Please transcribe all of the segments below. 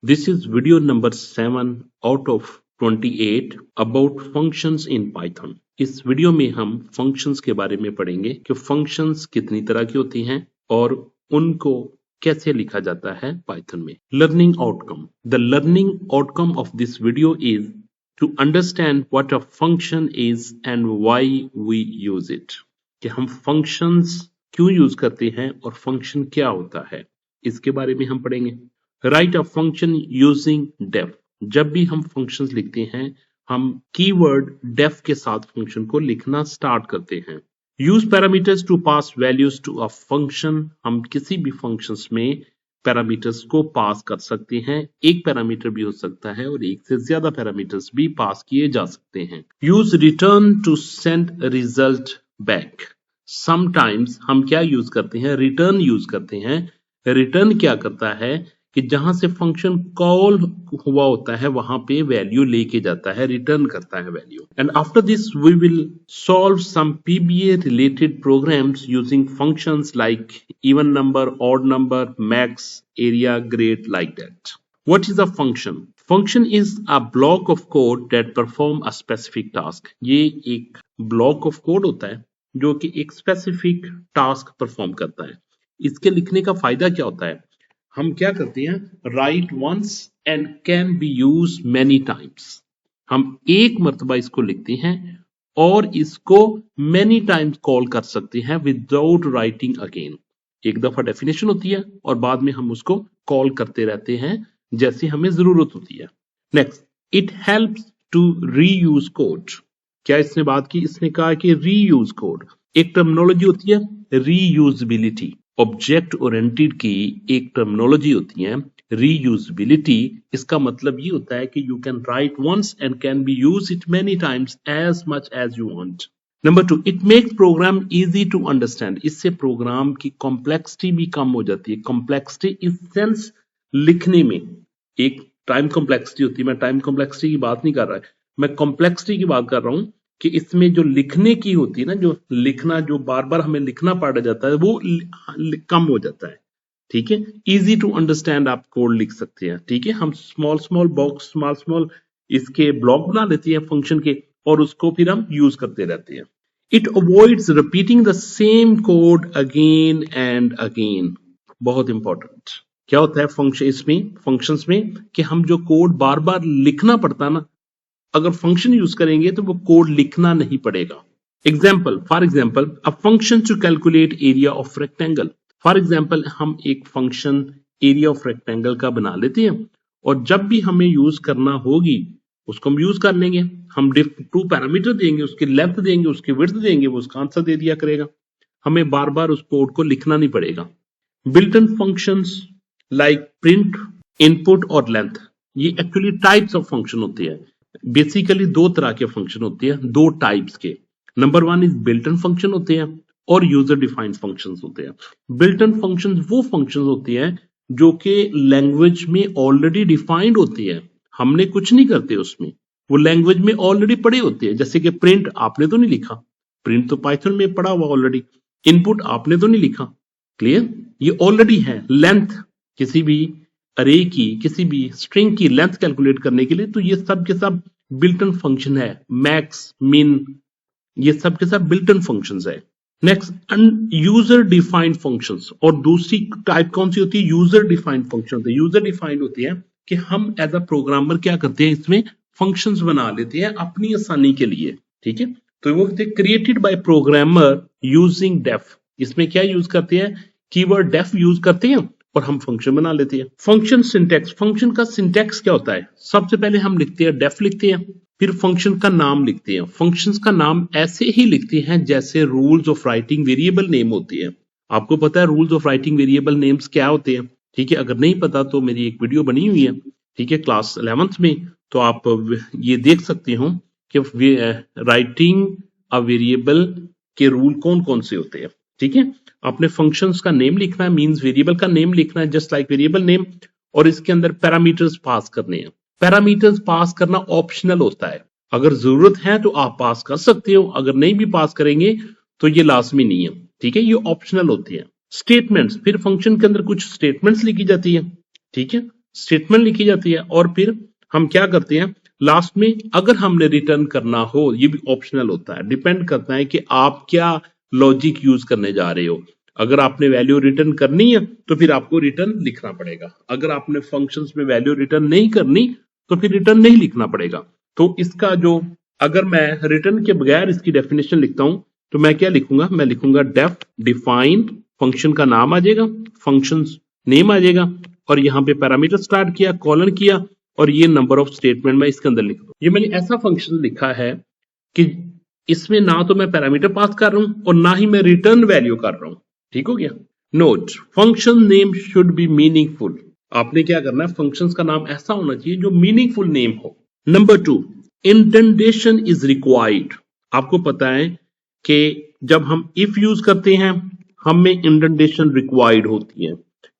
This is video number 7 out of 28 about functions in Python. इस video में हम functions के बारे में पढ़ेंगे कि functions कितनी तरह की होती हैं और उनको कैसे लिखा जाता है Python में. Learning outcome. The learning outcome of this video is to understand what a function is and why we use it. कि हम functions क्यों यूज करते हैं और function क्या होता है, इसके बारे में हम पढ़ेंगे. Write a function using def. जब भी हम फंक्शंस लिखते हैं हम कीवर्ड डेफ के साथ फंक्शन को लिखना स्टार्ट करते हैं. Use parameters to pass values to a function. हम किसी भी फंक्शंस में पैरामीटर्स को पास कर सकते हैं. एक पैरामीटर भी हो सकता है और एक से ज्यादा पैरामीटर्स भी पास किए जा सकते हैं. Use return to send result back. Sometimes हम क्या यूज करते हैं, रिटर्न यूज करते हैं. रिटर्न क्या करता है कि जहां से फंक्शन कॉल हुआ होता है वहां पे वैल्यू लेके जाता है, रिटर्न करता है value. And after this we will solve some PBA related programs using functions like even number, odd number, max, area, grade, like that. What is a function? Function is a block of code that perform a specific task. ये एक block of code होता है जो कि एक specific task perform करता है. इसके लिखने का फायदा क्या होता है? हम क्या करते हैं, write once and can be use many times. हम एक मर्तबा इसको लिखते हैं और इसको मेनी टाइम्स कॉल कर सकते हैं विदाउट राइटिंग अगेन. एक दफा डेफिनेशन होती है और बाद में हम उसको कॉल करते रहते हैं जैसे हमें जरूरत होती है. Next, it helps to reuse code. क्या इसने बात की? इसने कहा कि रीयूज कोड. एक टर्मिनोलॉजी होती है रीयूजेबिलिटी. ऑब्जेक्ट ओरिएंटेड की एक टर्मिनोलॉजी होती है रीयूजेबिलिटी. इसका मतलब ये होता है कि you can write once and can be use it many times as much as you want. Number 2, it makes program easy to understand. इससे प्रोग्राम की कॉम्प्लेक्सिटी भी कम हो जाती है. कॉम्प्लेक्सिटी इस सेंस लिखने में एक टाइम कॉम्प्लेक्सिटी होती है. मैं टाइम कॉम्प्लेक्सिटी की बात नहीं कर रहा है, मैं कॉम्प्लेक्सिटी की बात कर रहा हूं कि इसमें जो लिखने की होती है ना, जो लिखना, जो बार बार हमें लिखना पड़ जाता है वो कम हो जाता है. ठीक है, इजी टू अंडरस्टैंड आप कोड लिख सकते हैं. ठीक है, हम स्मॉल बॉक्स, स्मॉल इसके ब्लॉक बना लेते हैं फंक्शन के और उसको फिर हम यूज करते रहते हैं. It avoids repeating the same code again and again. बहुत इंपॉर्टेंट. क्या होता है फंक्शन इसमें, फंक्शंस में, कि हम जो कोड बार बार लिखना पड़ता ना, अगर फंक्शन यूज करेंगे तो वो कोड लिखना नहीं पड़ेगा. Example, for example, a function to calculate area of rectangle. For example, हम एक फंक्शन एरिया ऑफ रेक्टेंगल का बना लेते हैं और जब भी हमें यूज करना होगी उसको हम यूज कर लेंगे. हम 2 पैरामीटर देंगे, उसकी लेंथ देंगे, उसकी विड्थ देंगे, वो उसका आंसर दे दिया करेगा. हमें बार बार उस कोड को लिखना नहीं पड़ेगा. Built in functions like print, input और लेंथ, ये एक्चुअली टाइप्स ऑफ फंक्शन होते हैं. बेसिकली 2 तरह के फंक्शन होते हैं, 2 टाइप्स के. Number 1 is built in function होते हैं और यूजर डिफाइंड फंक्शंस होते हैं. बिल्ट इन फंक्शंस वो फंक्शंस होते हैं जो कि लैंग्वेज में ऑलरेडी डिफाइंड होती है. हमने कुछ नहीं करते उसमें, वो लैंग्वेज में ऑलरेडी पड़े होते हैं. जैसे कि प्रिंट आपने तो नहीं लिखा, प्रिंट तो पाइथन में पड़ा हुआ ऑलरेडी. इनपुट आपने तो नहीं लिखा, क्लियर, ये ऑलरेडी है. लेंथ, किसी भी अरे की, किसी भी स्ट्रिंग की लेंथ कैलकुलेट करने के लिए, तो ये सब के सब बिल्ट इन फंक्शन है. मैक्स, मिन, ये सब के सब बिल्ट इन फंक्शंस है. Next, user defined functions. और दूसरी टाइप कौन सी होती है? User defined function. User defined होती है कि हम एज अ प्रोग्रामर क्या करते हैं, इसमें फंक्शंस बना लेते हैं अपनी आसानी के लिए. ठीक है, तो वो created by programmer using def. इसमें क्या यूज करते हैं, कीवर्ड डेफ यूज करते हैं और हम फंक्शन बना लेते हैं. Function syntax. फंक्शन का सिंटैक्स क्या होता है? सबसे पहले हम लिखते हैं डेफ लिखते हैं, फिर फंक्शन का नाम लिखते हैं. फंक्शंस का नाम ऐसे ही लिखते हैं जैसे rules of writing variable name होती है. आपको पता है rules of writing variable names क्या होते हैं? ठीक है, अगर नहीं पता तो मेरी एक वीडियो बनी हुई है, ठीक है, क्लास 11th में, तो आप ये देख सकते हो कि राइटिंग अ वेरिएबल के रूल कौन कौन से होते हैं. ठीक है, अपने फंक्शंस का नेम लिखना है, मींस वेरिएबल का नेम लिखना है जस्ट लाइक वेरिएबल नेम, और इसके अंदर पैरामीटर्स पास करने हैं. पैरामीटर्स पास करना ऑप्शनल होता है. अगर जरूरत है तो आप पास कर सकते हो, अगर नहीं भी पास करेंगे तो ये लाजमी नहीं है. ठीक है, ये ऑप्शनल होती है. स्टेटमेंट्स, फिर फंक्शन के अंदर कुछ स्टेटमेंट्स लिखी जाती है. ठीक है, स्टेटमेंट लिखी जाती है और फिर हम क्या करते हैं लास्ट में, अगर हमने रिटर्न करना हो, ये भी ऑप्शनल होता है, डिपेंड करता है कि आप क्या लॉजिक यूज करने जा रहे हो। अगर आपने वैल्यू रिटर्न करनी है तो फिर आपको रिटर्न लिखना पड़ेगा, अगर आपने फंक्शंस में वैल्यू रिटर्न नहीं करनी तो फिर रिटर्न नहीं लिखना पड़ेगा। तो इसका जो, अगर मैं रिटर्न के बगैर इसकी डेफिनेशन लिखता हूं तो मैं क्या लिखूंगा, मैं लिखूंगा डेफ डिफाइन, फंक्शन का नाम आ जाएगा, फंक्शन नेम आ जाएगा, और यहाँ पे पैरामीटर स्टार्ट किया, कॉलन किया, और ये नंबर ऑफ स्टेटमेंट मैं इसके अंदर लिख दूं। ये मैंने ऐसा फंक्शन लिखा है कि इसमें ना तो मैं पैरामीटर पास कर रहा हूं और ना ही मैं रिटर्न वैल्यू कर रहा हूं। ठीक हो गया। Note, function name should be meaningful. आपने क्या करना है, फंक्शंस का नाम ऐसा होना चाहिए जो मीनिंगफुल नेम हो। Number 2, indentation is required. आपको पता है कि जब हम इफ यूज करते हैं हमें इंडेंटेशन रिक्वायर्ड होती है।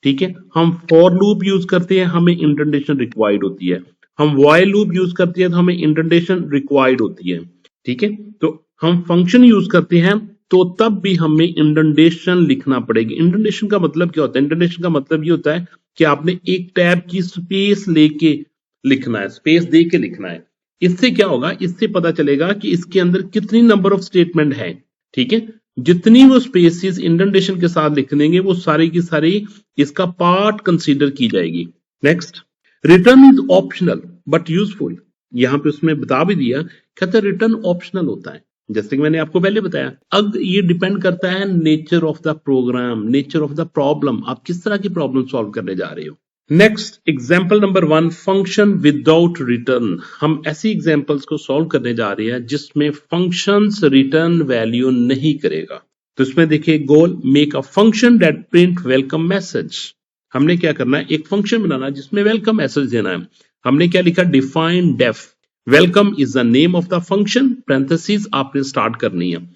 ठीक है, हम फॉर लूप यूज करते हैं हमें इंडेंटेशन रिक्वायर्ड होती है, हम व्हाइल लूप यूज करते हैं तो हमें इंडेंटेशन रिक्वायर्ड होती है। ठीक है, तो हम फंक्शन यूज करते हैं तो तब भी हमें इंडेंटेशन लिखना पड़ेगी। इंडेंटेशन का मतलब क्या होता है, इंडेंटेशन का मतलब ये होता है कि आपने एक टैब की स्पेस लेके लिखना है, स्पेस दे के लिखना है। इससे क्या होगा, इससे पता चलेगा कि इसके अंदर कितनी नंबर ऑफ स्टेटमेंट है। ठीक है, जितनी वो स्पेसेस इंडेंटेशन के साथ लिख देंगे वो सारी की सारी इसका पार्ट कंसीडर की जाएगी। Next, return is optional but useful. यहां पे उसमें बता भी दिया, कहते हैं रिटर्न ऑप्शनल होता है, जैसे कि मैंने आपको पहले बताया। अब ये डिपेंड करता है nature of the program, nature of the problem, आप किस तरह की प्रॉब्लम सॉल्व करने जा रहे हो। Next, example number 1, function without return. हम ऐसी एग्जाम्पल्स को सॉल्व करने जा रहे हैं जिसमें फंक्शंस रिटर्न वैल्यू नहीं करेगा। तो इसमें देखिए, goal, make a function that print welcome message. हमने क्या करना है, एक फंक्शन बनाना जिसमें वेलकम मैसेज देना है। हमने क्या लिखा, define def, welcome is the name of the function, parenthesis आपने स्टार्ट करनी है।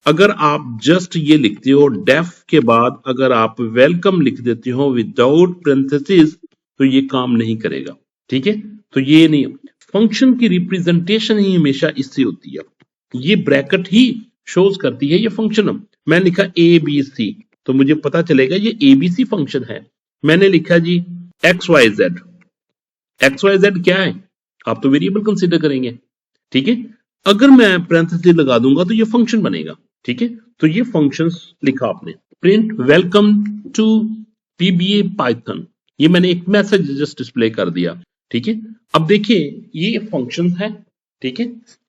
अगर आप जस्ट ये लिखते हो डेफ के बाद अगर आप वेलकम लिख देते हो विदाउट पैरेंथेसिस तो ये काम नहीं करेगा। ठीक है, तो ये नहीं, फंक्शन की रिप्रेजेंटेशन ही हमेशा इससे होती है, ये ब्रैकेट ही शोज करती है ये फंक्शन। मैं लिखा ए बी सी तो मुझे पता चलेगा ये एबीसी फंक्शन है। मैंने लिखा जी X Y Z, X Y Z क्या है, आप तो वेरिएबल कंसीडर करेंगे। ठीक है, अगर मैं पैरेंथेसिस लगा दूंगा तो ये फंक्शन बनेगा। ठीक है, तो ये फंक्शंस लिखा आपने, print welcome to PBA Python, ये मैंने एक मैसेज जस्ट डिस्प्ले कर दिया। ठीक है, अब देखिए ये फंक्शन है। ठीक है,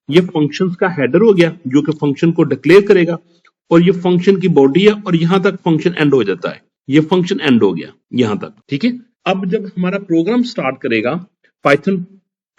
ये फंक्शंस का हेडर हो गया जो कि फंक्शन को डिक्लेयर करेगा, और ये फंक्शन की बॉडी है और यहां तक फंक्शन एंड हो जाता है, ये फंक्शन एंड हो गया यहां तक। ठीक है, अब जब हमारा प्रोग्राम स्टार्ट करेगा, पाइथन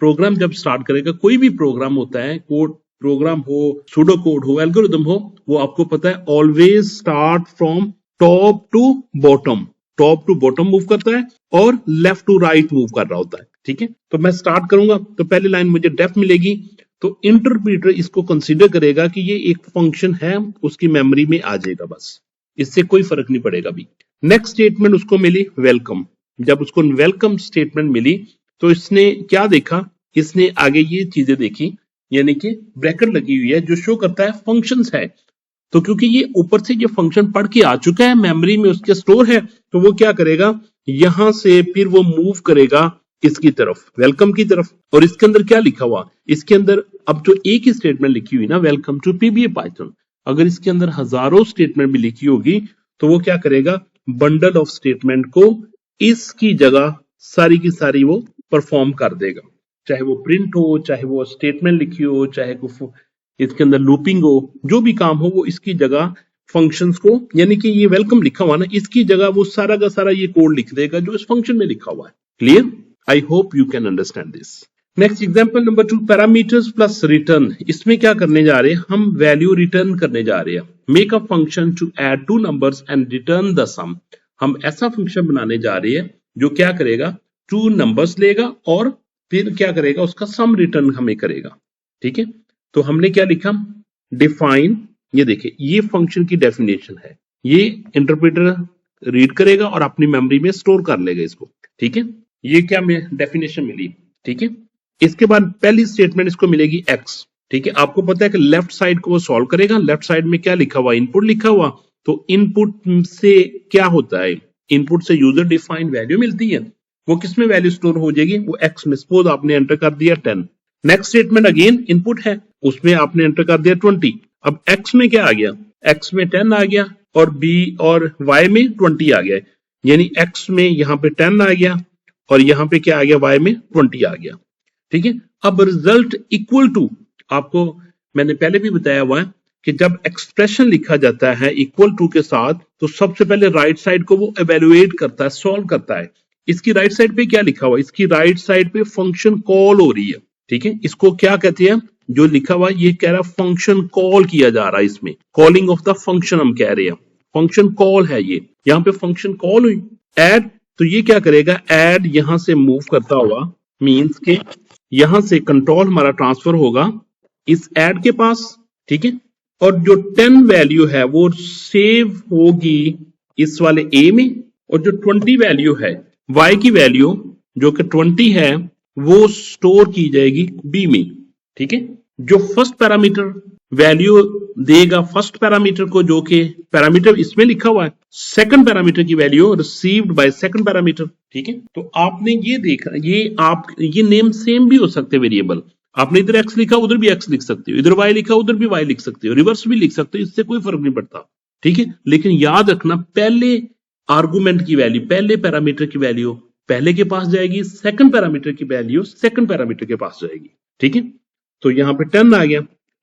प्रोग्राम जब स्टार्ट करेगा, कोई भी प्रोग्राम होता है, कोड प्रोग्राम हो, सूडो कोड हो, एल्गोरिथम हो, वो आपको पता है always start from top to bottom, top to bottom move करता है और लेफ्ट टू राइट मूव कर रहा होता है। ठीक है, तो मैं स्टार्ट करूंगा तो पहली लाइन मुझे डेफ मिलेगी, तो इंटरप्रीटर इसको कंसीडर करेगा कि ये एक फंक्शन है, उसकी मेमोरी में आ जाएगा, बस इससे कोई फर्क नहीं पड़ेगा भी। नेक्स्ट स्टेटमेंट उसको मिली वेलकम, जब उसको वेलकम स्टेटमेंट मिली तो इसने क्या देखा, इसने आगे ये चीजें देखी, यानी कि ब्रैकेट लगी हुई है जो शो करता है फंक्शंस है। तो क्योंकि ये ऊपर से ये फंक्शन पढ़ के आ चुका है, मेमोरी में उसके स्टोर है, तो वो क्या करेगा, यहां से फिर वो मूव करेगा इसकी तरफ, वेलकम की तरफ। और इसके अंदर क्या लिखा हुआ, इसके अंदर अब जो एक ही स्टेटमेंट लिखी हुई ना, वेलकम टू पीबीए पाइथन, अगर इसके अंदर हजारों स्टेटमेंट भी लिखी होगी तो वो क्या करेगा, बंडल ऑफ स्टेटमेंट को इसकी जगह सारी की सारी वो परफॉर्म कर देगा, चाहे वो प्रिंट हो, चाहे वो स्टेटमेंट लिखी हो, चाहे इसके अंदर लूपिंग हो, जो भी काम हो वो इसकी जगह फंक्शंस को, यानी कि ये वेलकम लिखा हुआ ना, इसकी जगह वो सारा का सारा ये कोड लिख देगा जो इस फंक्शन में लिखा हुआ है। Clear, I hope you can understand this. Next example number 2, parameters plus return. इसमें क्या करने जा रहे हैं, हम वैल्यू रिटर्न करने जा रहे हैं। Make a function to add two numbers and return the sum. हम ऐसा फंक्शन बनाने जा रहे हैं जो क्या करेगा, 2 नंबर्स लेगा और फिर क्या करेगा, उसका सम रिटर्न हमें करेगा। ठीक है, तो हमने क्या लिखा, डिफाइन, ये देखिए ये फंक्शन की डेफिनेशन है, ये इंटरप्रेटर रीड करेगा और अपनी मेमोरी में स्टोर कर लेगा इसको। ठीक है, ये क्या डेफिनेशन मिली। ठीक है, इसके बाद पहली स्टेटमेंट इसको मिलेगी एक्स। ठीक है, आपको पता है कि लेफ्ट साइड को वो सॉल्व करेगा, लेफ्ट साइड में क्या लिखा हुआ, इनपुट लिखा हुआ, तो इनपुट से क्या होता है, इनपुट से यूजर डिफाइंड वैल्यू मिलती है, वो किस में वैल्यू स्टोर हो जाएगी, वो एक्स में। सपोज आपने एंटर कर दिया 10, नेक्स्ट स्टेटमेंट अगेन इनपुट है, उसमें आपने एंटर कर दिया 20। अब एक्स में क्या आ गया, एक्स में 10 आ गया और बी और वाई में 20 आ गया, यानी एक्स में यहाँ पे 10 आ गया और यहाँ पे क्या आ गया, वाई में 20 आ गया। ठीक है, अब रिजल्ट इक्वल टू, आपको मैंने पहले भी बताया हुआ है कि जब एक्सप्रेशन लिखा जाता है इक्वल टू के साथ, तो सबसे पहले राइट साइड को वो एवेलुएट करता है, सॉल्व करता है। इसकी राइट साइड पे क्या लिखा हुआ है, इसकी राइट साइड पे फंक्शन कॉल हो रही है। ठीक है, इसको क्या कहते हैं, जो लिखा हुआ ये कह रहा फंक्शन कॉल किया जा रहा है, इसमें कॉलिंग ऑफ द फंक्शन हम कह रहे हैं, फंक्शन कॉल है ये। यहाँ पे फंक्शन कॉल हुई एड, तो ये क्या करेगा, एड यहां से मूव करता हुआ, मींस के यहां से कंट्रोल हमारा ट्रांसफर होगा इस एड के पास। ठीक है, और जो 10 वैल्यू है वो सेव होगी इस वाले ए में, और जो 20 वैल्यू है y की वैल्यू जो कि 20 है वो स्टोर की जाएगी बी में। ठीक है, जो फर्स्ट पैरामीटर वैल्यू देगा फर्स्ट पैरामीटर को, जो कि पैरामीटर इसमें लिखा हुआ है, सेकंड पैरामीटर की value received by second parameter. ठीक है, तो आपने ये देखा, ये नेम सेम भी हो सकते वेरिएबल, आपने इधर x लिखा उधर भी x लिख सकते हो, इधर y लिखा उधर भी y लिख सकते हो, रिवर्स भी लिख सकते हो, इससे कोई फर्क नहीं पड़ता। ठीक है, लेकिन याद रखना पहले आर्गुमेंट की वैल्यू, पहले पैरामीटर की वैल्यू पहले के पास जाएगी, सेकंड पैरामीटर की वैल्यू सेकंड पैरामीटर के पास जाएगी। ठीक है, तो यहां पे 10 आ गया,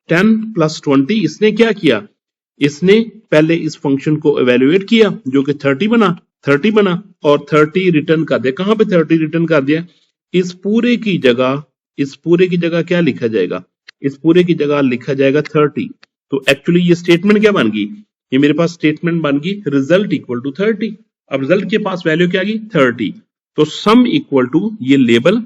10 प्लस 20, इसने क्या किया, इसने पहले इस फंक्शन को एवेल्युएट किया जो कि 30 बना और 30 रिटर्न कर दिया। कहां पे 30 रिटर्न कर दिया, इस पूरे की जगह क्या लिखा जाएगा, इस पूरे की जगह लिखा जाएगा 30। तो एक्चुअली ये स्टेटमेंट क्या बन गई, ये मेरे पास स्टेटमेंट बन गई रिजल्ट इक्वल टू 30। अब रिजल्ट के पास वैल्यू क्या आ गई 30, तो सम इक्वल टू ये label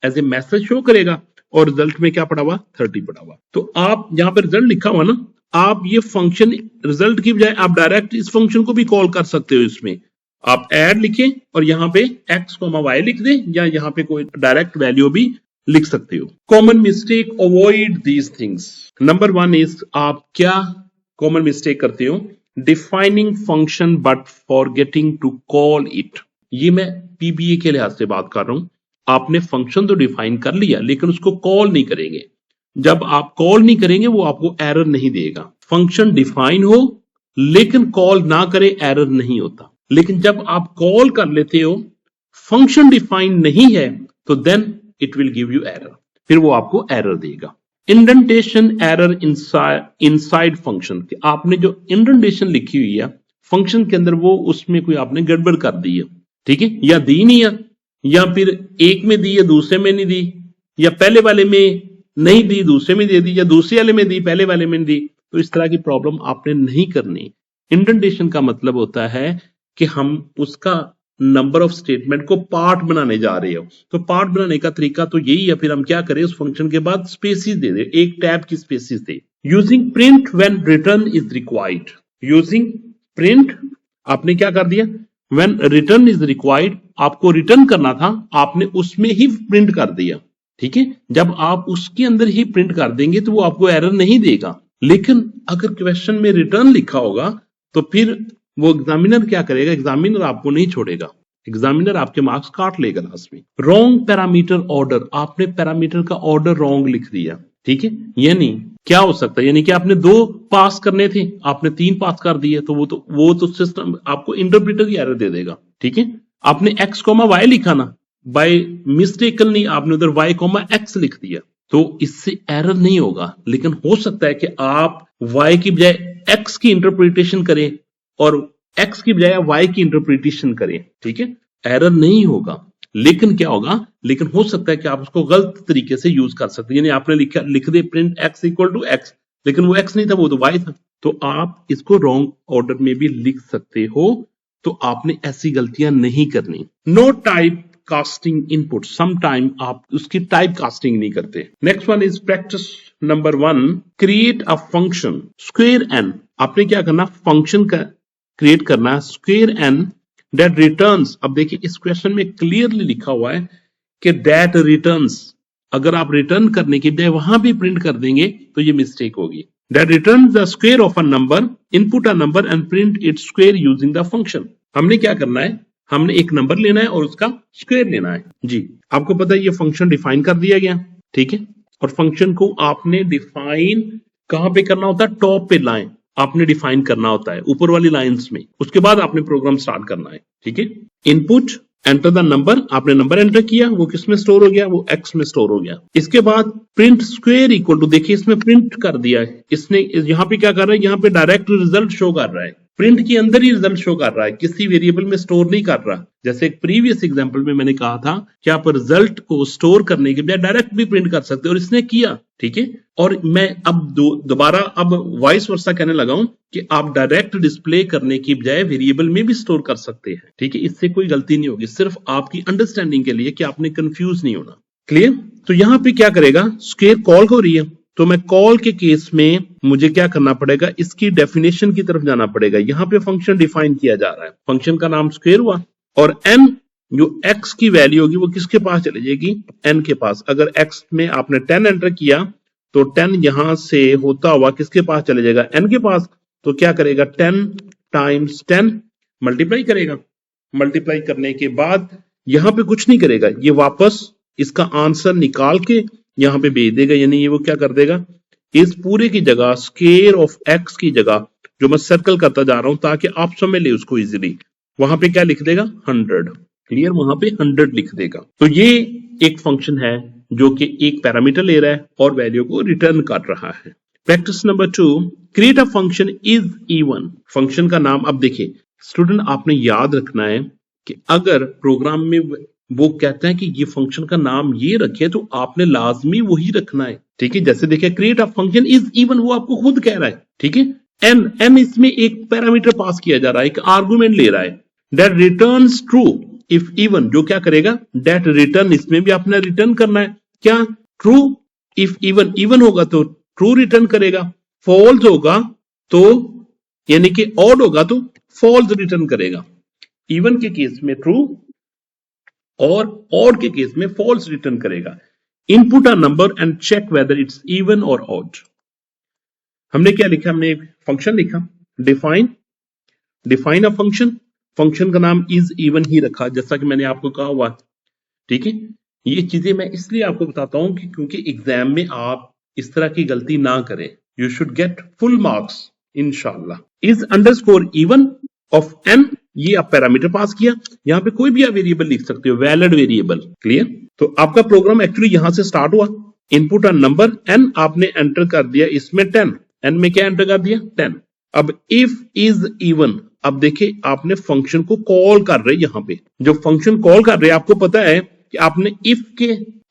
as a message show करेगा और रिजल्ट में क्या पड़ा हुआ 30 पड़ा हुआ। तो आप यहाँ पे रिजल्ट लिखा हुआ ना, आप ये फंक्शन रिजल्ट की बजाय आप डायरेक्ट इस फंक्शन को भी कॉल कर सकते हो। इसमें आप ऐड लिखें और यहाँ पे x, y लिख दें, या यहाँ पे कोई डायरेक्ट वैल्यू भी लिख सकते हो। Common mistake, avoid these things. Number 1 is, आप क्या कॉमन मिस्टेक करते हो, defining function but forgetting to call it. ये मैं पीबीए के लिहाज से बात कर रहा हूं, आपने फंक्शन तो डिफाइन कर लिया लेकिन उसको कॉल नहीं करेंगे। जब आप कॉल नहीं करेंगे वो आपको एरर नहीं देगा। फंक्शन डिफाइन हो लेकिन कॉल ना करे, एरर नहीं होता। लेकिन जब आप कॉल कर लेते हो, फंक्शन डिफाइन नहीं है, तो then it will give you error, फिर वो आपको एरर देगा। इंडेंटेशन एरर इनसाइड फंक्शन, आपने जो इंडेंटेशन लिखी हुई है फंक्शन के अंदर, वो उसमें कोई आपने गड़बड़ कर दी है। ठीक है, या दी नहीं है, या फिर एक में दी या दूसरे में नहीं दी, या पहले वाले में नहीं दी दूसरे में दे दी, या दूसरे वाले में दी पहले वाले में नहीं दी। तो इस तरह की प्रॉब्लम आपने नहीं करनी। इंडेंटेशन का मतलब होता है कि हम उसका नंबर ऑफ स्टेटमेंट को पार्ट बनाने जा रहे हो। तो पार्ट बनाने का तरीका तो यही है, फिर हम क्या करें, उस फंक्शन के बाद स्पेसिस दे दे, एक टैब की स्पेसिस दे। Using print when return is required. Using print आपने क्या कर दिया, व्हेन रिटर्न इज रिक्वायर्ड, आपको रिटर्न करना था, आपने उसमें ही प्रिंट कर दिया। ठीक है, जब आप उसके अंदर ही प्रिंट कर देंगे तो वो आपको एरर नहीं देगा। लेकिन अगर क्वेश्चन में रिटर्न लिखा होगा तो फिर वो एग्जामिनर क्या करेगा, एग्जामिनर आपको नहीं छोड़ेगा, एग्जामिनर आपके मार्क्स काट लेगा लास्ट में। रॉन्ग पैरामीटर ऑर्डर, आपने पैरामीटर का ऑर्डर रॉन्ग लिख दिया। ठीक है, यानी क्या हो सकता है, यानी कि आपने 2 पास करने थे, आपने 3 पास कर दिए, तो वो तो सिस्टम आपको इंटरप्रेटर की एरर दे देगा। ठीक है, आपने x, y लिखा ना, बाय मिस्टेकली आपने उधर y, x लिख दिया, तो इससे एरर नहीं होगा। लेकिन हो सकता है कि आप y की बजाय x की इंटरप्रिटेशन करें और x की बजाय y की इंटरप्रिटेशन करें। ठीक है, एरर नहीं होगा, लेकिन क्या होगा, लेकिन हो सकता है कि आप उसको गलत तरीके से यूज कर सकते हैं। यानी आपने लिख दे print x equal to x, लेकिन वो x नहीं था, वो तो y था, तो आप इसको रॉन्ग ऑर्डर में भी लिख सकते हो। तो आपने ऐसी गलतियां नहीं करनी। No type casting input, some time आप उसकी टाइप कास्टिंग नहीं करते। Next one is practice number 1, create a function square n. आपने क्या करना, फंक्शन का क्रिएट करना है स्क्वायर एन दैट रिटर्न्स। अब देखिए इस क्वेश्चन में क्लियरली लिखा हुआ है कि दैट रिटर्न्स, अगर आप रिटर्न करने के बजाय वहां भी प्रिंट कर देंगे तो ये मिस्टेक होगी। That returns the square of a number, input a number and print its square using the function. हमने क्या करना है, हमने एक नंबर लेना है और उसका स्क्वायर लेना है जी। आपको पता है ये फंक्शन डिफाइन कर दिया गया, ठीक है। और फंक्शन को आपने डिफाइन कहां पे करना होता है, टॉप पे लाइन आपने डिफाइन करना होता है, ऊपर वाली लाइंस में। उसके बाद आपने प्रोग्राम स्टार्ट करना है, ठीक है। इनपुट एंटर द नंबर, आपने नंबर एंटर किया, वो किस में स्टोर हो गया, वो एक्स में स्टोर हो गया। इसके बाद प्रिंट स्क्वायर इक्वल टू, देखिए इसमें प्रिंट कर दिया है इसने, यहाँ पे क्या कर रहा है, यहाँ पे डायरेक्ट रिजल्ट शो कर रहा है, प्रिंट के अंदर ही रिजल्ट शो कर रहा है, किसी वेरिएबल में स्टोर नहीं कर रहा। जैसे एक प्रीवियस एग्जांपल में मैंने कहा था कि आप रिजल्ट को स्टोर करने के बजाय डायरेक्ट भी प्रिंट कर सकते हो, और इसने किया, ठीक है। और मैं अब दोबारा अब वाइस वर्सा कहने लगा हूं कि आप डायरेक्ट डिस्प्ले करने की बजाय वेरिएबल में भी स्टोर कर सकते हैं, ठीक है। इससे कोई गलती नहीं होगी, सिर्फ आपकी अंडरस्टैंडिंग के लिए कि आपने कंफ्यूज नहीं होना। क्लियर? तो यहां पे क्या करेगा, स्क्वायर कॉल हो रही है, तो मैं कॉल के केस में मुझे क्या करना पड़ेगा, इसकी डेफिनेशन की तरफ जाना पड़ेगा। यहां पे फंक्शन डिफाइन किया जा रहा है, फंक्शन का नाम स्क्वायर हुआ, और n जो x की वैल्यू होगी वो किसके पास चली जाएगी, n के पास। अगर x में आपने 10 एंटर किया तो 10 यहां से होता हुआ किसके पास चले जाएगा, n के पास। तो क्या करेगा, 10 टाइम्स 10 मल्टीप्लाई करेगा, मल्टीप्लाई करने के बाद यहां पे कुछ नहीं करेगा, ये वापस इसका आंसर निकाल के यहां पे भेज देगा। यानी ये वो क्या कर देगा, इस पूरे की जगह स्क्वायर ऑफ x की जगह जो मैं सर्कल करता जा रहा हूं ताकि आप समझ ले उसको इजीली, वहां पे क्या लिख देगा, 100। क्लियर? वहां पे 100 लिख देगा। तो ये एक फंक्शन है जो कि एक पैरामीटर ले रहा है और वैल्यू को रिटर्न कर रहा है। Practice number 2, create a function is even. Function का नाम, अब देखिए स्टूडेंट आपने याद रखना है कि अगर प्रोग्राम में वो कहते हैं कि ये फंक्शन का नाम ये रखे तो आपने लाजमी वही रखना है, ठीक है। जैसे देखिए create a function is even, वो आपको खुद कह रहा है, ठीक है। एन इसमें एक पैरामीटर पास किया जा रहा है, एक आर्गुमेंट ले रहा है, that returns true if even. जो क्या करेगा, दैट रिटर्न, इसमें भी आपने रिटर्न करना है क्या, ट्रू इफ इवन। इवन होगा तो ट्रू रिटर्न करेगा, फॉल्स होगा तो यानी कि ऑड होगा तो फॉल्स रिटर्न करेगा। इवन के केस में ट्रू और ऑड के केस में फॉल्स रिटर्न करेगा। Input a number and check whether it's even और ऑड। हमने क्या लिखा, हमने एक फंक्शन लिखा, डिफाइन अ फंक्शन, फंक्शन का नाम इज इवन ही रखा जैसा कि मैंने आपको कहा हुआ, ठीक है। ये चीजें मैं इसलिए आपको बताता हूं कि क्योंकि एग्जाम में आप इस तरह की गलती ना करें, you should get full marks इंशाल्लाह। Is underscore even of n, ये आप पैरामीटर पास किया, यहां पे कोई भी आप वेरिएबल लिख सकते हो, वैलिड वेरिएबल। क्लियर? तो आपका प्रोग्राम एक्चुअली यहां से स्टार्ट हुआ, इनपुट अ नंबर एन आपने एंटर कर दिया, इसमें 10, एन में क्या एंटर कर दिया, 10। अब इफ इज इवन, अब देखिए आपने फंक्शन को कॉल कर रहे, यहां पे जो फंक्शन कॉल कर रहे, आपको पता है कि आपने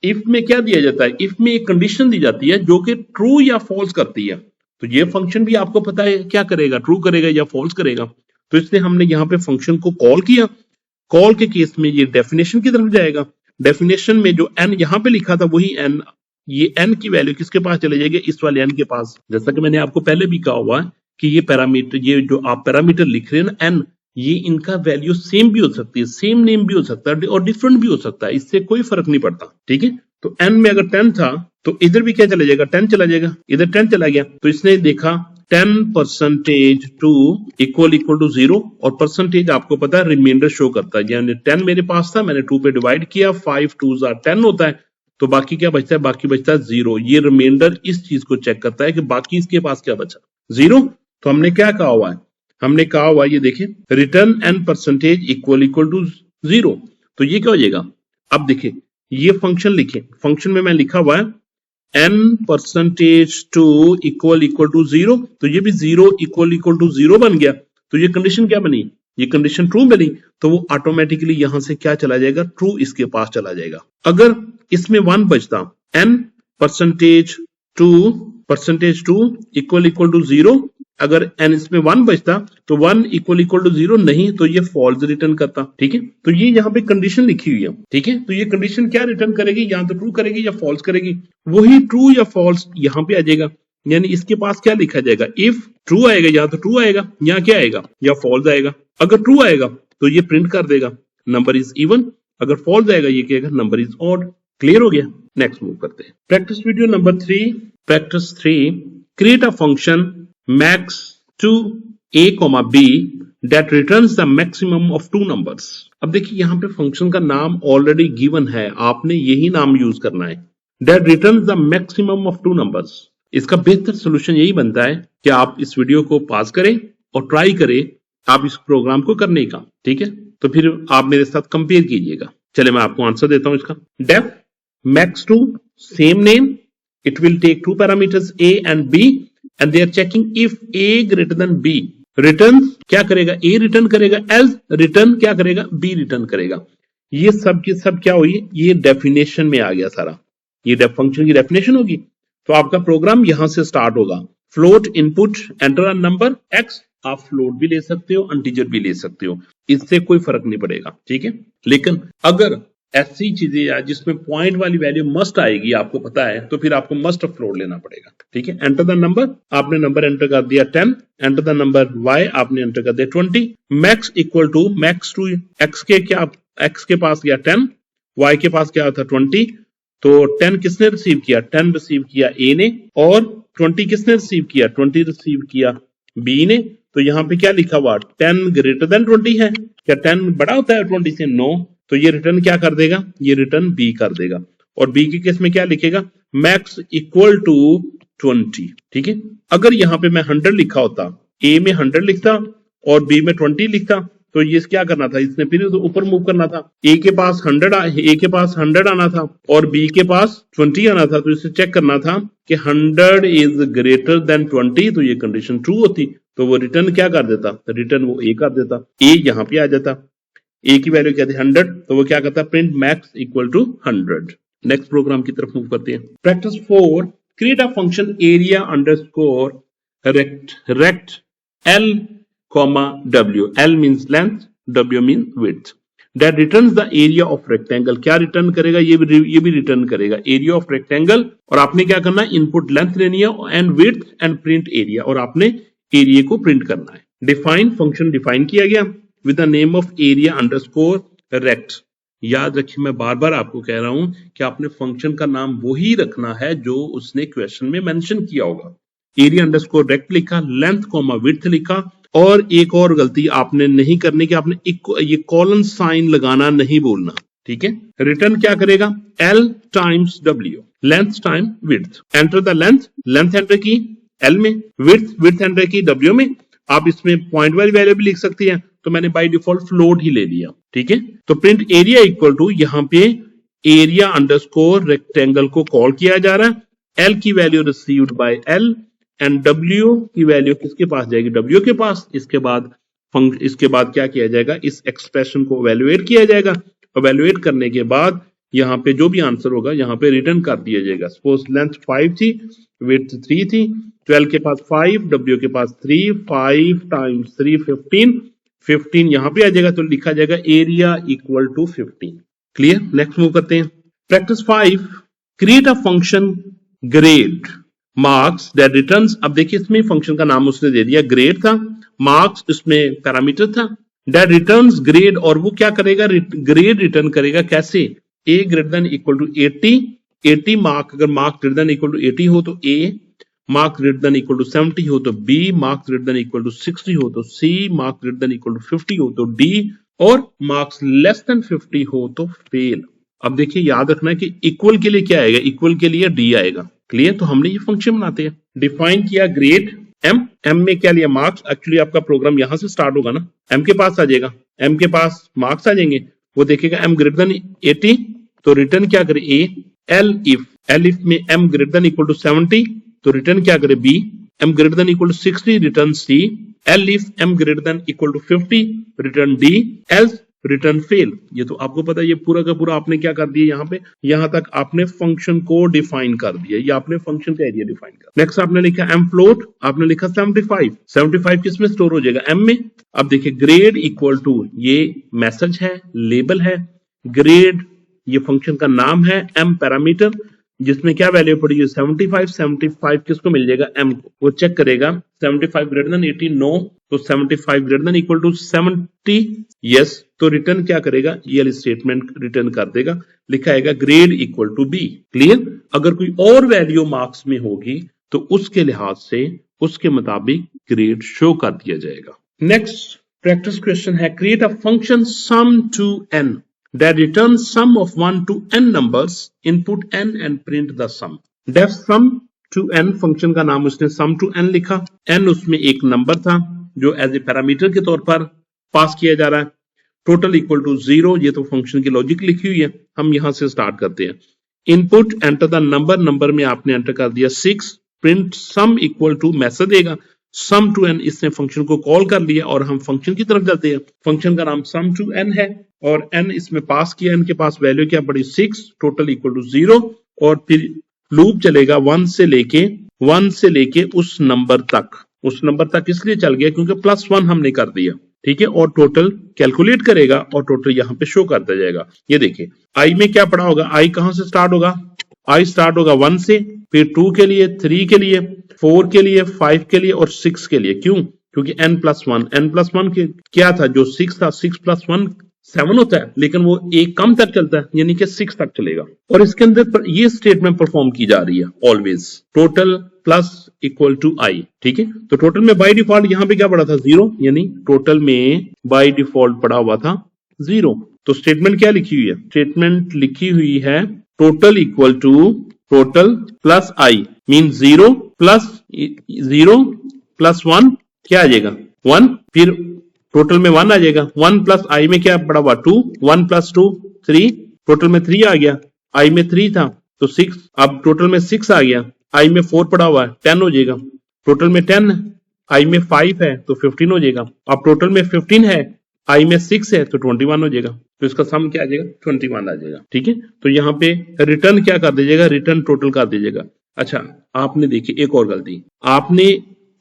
इफ में क्या दिया जाता है, इफ में एक कंडीशन दी जाती है जो कि ट्रू या फॉल्स करती है। तो ये फंक्शन भी आपको पता है क्या करेगा, ट्रू करेगा या फॉल्स करेगा। तो इसलिए हमने यहाँ पे फंक्शन को कॉल किया, कॉल के केस में ये डेफिनेशन की तरफ जाएगा, डेफिनेशन में जो एन यहाँ पे लिखा था वही एन, ये एन की वैल्यू किसके पास चले जाएगी, इस वाले एन के पास। जैसा कि मैंने आपको पहले भी कहा हुआ है कि ये पैरामीटर, ये जो आप पैरामीटर लिख रहे हैं ना एन, ये इनका वैल्यू सेम भी हो सकती है, सेम नेम भी हो सकता है और डिफरेंट भी हो सकता है, इससे कोई फर्क नहीं पड़ता, ठीक है। तो एन में अगर 10 था तो इधर भी क्या चला जाएगा, 10 चला जाएगा, इधर 10 चला गया। तो इसने देखा 10% टू इक्वल टू 0, और परसेंटेज आपको पता है रिमाइंडर शो करता है, यानी 10 मेरे पास था, मैंने 2 पे डिवाइड किया, 5 2s are 10 होता है, तो बाकी क्या बचता है, बाकी बचता है 0। ये रिमाइंडर इस चीज को चेक करता है कि बाकी इसके पास क्या बचा, 0। तो हमने क्या कहा हुआ है, हमने कहा हुआ ये देखिए return n percentage equal to 0। तो ये क्या हो जाएगा, अब देखिए ये फंक्शन लिखे, फंक्शन में मैं लिखा हुआ है n% टू इक्वल टू 0, तो ये भी 0 इक्वल टू 0 बन गया। तो ये कंडीशन क्या बनी, ये कंडीशन ट्रू बनी, तो वो ऑटोमेटिकली यहां से क्या चला जाएगा, ट्रू इसके पास चला जाएगा। अगर इसमें 1 बचता, n% टू इक्वल टू 0, अगर n इसमें 1 बचता तो 1 इक्वल टू 0 नहीं, तो ये फॉल्स रिटर्न करता, ठीक है। तो ये यहाँ पे कंडीशन लिखी हुई है, ठीक है। तो ये कंडीशन क्या रिटर्न करेगी, या तो ट्रू करेगी या फॉल्स करेगी, वही ट्रू या फॉल्स यहाँ पे आ जाएगा। यानी इसके पास क्या लिखा जाएगा, इफ ट्रू आएगा या तो ट्रू आएगा, या क्या आएगा, या फॉल्स आएगा। अगर ट्रू आएगा तो ये प्रिंट कर देगा नंबर इज इवन, अगर फॉल्स आएगा ये कहेगा नंबर इज ऑड। क्लियर हो गया? नेक्स्ट मूव करते हैं। Practice video number 3, practice 3, create a function max to a, b that returns the maximum of two numbers। अब देखिए यहाँ पे फंक्शन का नाम ऑलरेडी गिवन है, आपने यही नाम यूज करना है, that returns the maximum of two numbers। इसका बेहतर सोल्यूशन यही बनता है कि आप इस वीडियो को पास करें और ट्राई करें आप इस प्रोग्राम को करने का, ठीक है। तो फिर आप मेरे साथ कंपेयर कीजिएगा। चले मैं आपको आंसर देता हूं इसका। def max2 same name, it will take two parameters a and b and they are checking if a greater than b। Return क्या करेगा, a रिटर्न करेगा, else रिटर्न क्या करेगा, b रिटर्न करेगा। ये सब की सब क्या हुई, ये डेफिनेशन में आ गया सारा, ये फंक्शन की डेफिनेशन होगी। तो आपका प्रोग्राम यहां से स्टार्ट होगा। Float input enter a number x, आप फ्लोट भी ले सकते हो, इंटीजर भी ले सकते हो, इससे कोई फर्क नहीं पड़ेगा, ठीक है। लेकिन अगर ऐसी चीजें या जिसमें पॉइंट वाली वैल्यू मस्ट आएगी, आपको पता है, तो फिर आपको मस्ट फ्लोट लेना पड़ेगा, ठीक है। एंटर द नंबर, आपने नंबर एंटर कर दिया 10, एंटर द नंबर y, आपने एंटर कर दिया 20, max equal to max two x के क्या, x के पास गया 10, y के पास क्या था 20, तो 10 किसने रिसीव किया, 10 रिसीव किया a ने, और 20 किसने रिसीव किया, 20 रिसीव किया b ने। तो यहाँ पे क्या लिखा हुआ, 10 ग्रेटर देन 20 है, क्या 10 बड़ा होता है 20 से, नो। तो ये रिटर्न क्या कर देगा, ये रिटर्न b कर देगा, और b के केस में क्या लिखेगा, मैक्स इक्वल टू 20, ठीक है। अगर यहाँ पे मैं 100 लिखा होता, a में 100 लिखता और b में 20 लिखता, तो ये क्या करना था, इसने फिर ऊपर मूव करना था। a के पास 100 आना था और b के पास 20 आना था, तो इसे चेक करना था कि 100 इज ग्रेटर देन 20, तो ये कंडीशन ट्रू होती, तो वो रिटर्न क्या कर देता, रिटर्न वो a कर देता, a यहाँ पे आ जाता, a की वैल्यू क्या थी 100, तो वो क्या करता, print max equal to 100। Next program की तरफ मूव करते हैं। Practice 4, create a function area underscore rect l, w, l means length, w means width, that returns the area of rectangle. क्या रिटर्न करेगा, ये भी रिटर्न करेगा एरिया ऑफ रेक्टेंगल, और आपने क्या करना है, इनपुट लेंथ लेनी है and width and print area, और आपने एरिया को प्रिंट करना है। डिफाइन, फंक्शन डिफाइन किया गया with the name of area underscore rect. याद रखिए, मैं बार बार आपको कह रहा हूं कि आपने फंक्शन का नाम वही रखना है जो उसने क्वेश्चन में मेंशन किया होगा। एरिया अंडरस्कोर रेक्ट लिखा, लेंथ कॉमा विड्थ लिखा, और एक और गलती आपने नहीं करनी कि आपने ये कॉलन साइन लगाना नहीं बोलना, ठीक है। रिटर्न क्या करेगा, l times w, length time width, enter the length, length enter की l में, विड्थ एंटर की w में। आप इसमें पॉइंट वाली वैल्यू भी लिख सकती हैं, तो मैंने बाय डिफॉल्ट फ्लोट ही ले लिया, ठीक है। तो प्रिंट एरिया इक्वल टू, यहाँ पे एरिया अंडरस्कोर रेक्टेंगल को कॉल किया जा रहा है, l की value received by l and w की वैल्यू किसके पास जाएगी, w के पास। इसके बाद क्या किया जाएगा, इस एक्सप्रेशन को एवेल्युएट किया जाएगा, एवेल्युएट करने के बाद यहाँ पे जो भी आंसर होगा यहाँ पे रिटर्न कर दिया जाएगा। सपोज लेंथ 5 थी, विड्थ 3 थी, 12 के पास 5, w के पास 3, 5 टाइम्स 3 15 यहाँ पे आ जाएगा, तो लिखा जाएगा area equal to 15। Clear. Next move करते हैं। Practice 5, create a function grade marks that returns. अब देखिए इसमें फंक्शन का नाम उसने दे दिया, ग्रेड था, मार्क्स इसमें पैरामीटर था, दैट रिटर्न्स ग्रेड, और वो क्या करेगा, ग्रेड रिटर्न करेगा कैसे, a greater than equal to 80 mark, अगर mark greater than equal to 80 हो तो a, mark greater than equal to 70 हो तो b, mark greater than equal to 60 हो तो c, mark greater than equal to 50 हो तो d, और मार्क्स लेस देन 50 हो तो फेल। अब देखिए याद रखना है कि इक्वल के लिए क्या आएगा, इक्वल के लिए d आएगा। क्लियर। तो हमने ये फंक्शन बनाते हैं, डिफाइन किया ग्रेड m में क्या लिया, मार्क्स। एक्चुअली आपका प्रोग्राम यहां से स्टार्ट होगा ना, m के पास आ जाएगा, m के पास मार्क्स आ जाएंगे, वो देखेगा m ग्रेटर देन 80, तो रिटर्न क्या करे a, l इफ में m greater than equal to 70, तो रिटर्न क्या करे b, m greater than equal to 60, return c, l if m greater than equal to 50, return d, else return fail. ये तो आपको पता है, ये पूरा का पूरा आपने क्या कर दिया, यहाँ पे यहां तक आपने फंक्शन को डिफाइन कर दिया, ये आपने फंक्शन का एरिया डिफाइन कर। नेक्स्ट आपने लिखा m फ्लोट, आपने लिखा 75 किस में स्टोर हो जाएगा, m में। अब देखिए ग्रेड इक्वल टू, ये मैसेज है, लेबल है, ग्रेड ये फंक्शन का नाम है, m पैरामीटर, जिसमें क्या वैल्यू पड़ी है 75 किसको मिल जाएगा, m को। वो चेक करेगा 75 ग्रेटर देन 80, नो, तो 75 greater than equal to 70, yes, तो रिटर्न क्या करेगा, ये स्टेटमेंट रिटर्न कर देगा, लिखाएगा grade equal to B. Clear. अगर कोई और वैल्यू मार्क्स में होगी तो उसके लिहाज से उसके मुताबिक ग्रेड शो कर दिया जाएगा। नेक्स्ट प्रैक्टिस क्वेश्चन है, create a function sum to n that returns sum of 1 to n numbers, input n and print the sum. def sum to n function का नाम उसने sum to n लिखा, n उसमें एक number था जो as a parameter के तौर पर पास किया जा रहा है, टोटल इक्वल टू 0, ये तो फंक्शन की लॉजिक लिखी हुई है, हम यहां से स्टार्ट करते हैं। Input enter the number, number में आपने एंटर कर दिया 6, print sum equal to message देगा सम टू n, इसने फंक्शन को कॉल कर लिया और हम फंक्शन की तरफ जाते हैं। फंक्शन का नाम सम टू n है और n इसमें पास किया, n के पास वैल्यू क्या पड़ी 6, टोटल इक्वल टू 0, और फिर लूप चलेगा 1 से लेके उस नंबर तक इसलिए चल गया क्योंकि +1 हमने कर दिया, ठीक है, और टोटल कैलकुलेट करेगा और टोटल यहाँ पे शो करता जाएगा। ये देखिए i में क्या पड़ा होगा, i कहां से स्टार्ट होगा, i स्टार्ट होगा 1 से, फिर 2 के लिए, 3 के लिए, 4 के लिए, 5 के लिए और 6 के लिए। क्यों? क्योंकि n+1 के क्या था, जो 6 था, 6 + 1 7 होता है, लेकिन वो एक कम तक चलता है, यानी कि 6 तक चलेगा। और इसके अंदर ये स्टेटमेंट परफॉर्म की जा रही है always, total plus equal to i, ठीक है। तो टोटल में बाय डिफॉल्ट यहाँ पे क्या पड़ा था 0, यानी टोटल में बाय डिफॉल्ट पड़ा हुआ था 0। तो स्टेटमेंट क्या लिखी हुई है, स्टेटमेंट लिखी हुई है total equal to total plus i, mean 0 plus 1 क्या आ जाएगा 1, फिर टोटल में 1 आ जाएगा, 1 प्लस आई में क्या पड़ा हुआ 2, 1 + 2 3, टोटल में 3 आ गया, आई में 3 था तो 6, अब टोटल में 6 आ गया, आई में 4 पड़ा हुआ है 10 हो जाएगा, टोटल में 10, आई में 5 है तो 15 हो जाएगा, अब टोटल में 15 है, आई में 6 है तो 21 हो जाएगा, तो इसका सम क्या आ जाएगा 21 आ जाएगा, ठीक है। तो यहाँ पे रिटर्न क्या कर दीजिएगा, रिटर्न टोटल कर दीजिएगा। अच्छा, आपने देखिए एक और गलती, आपने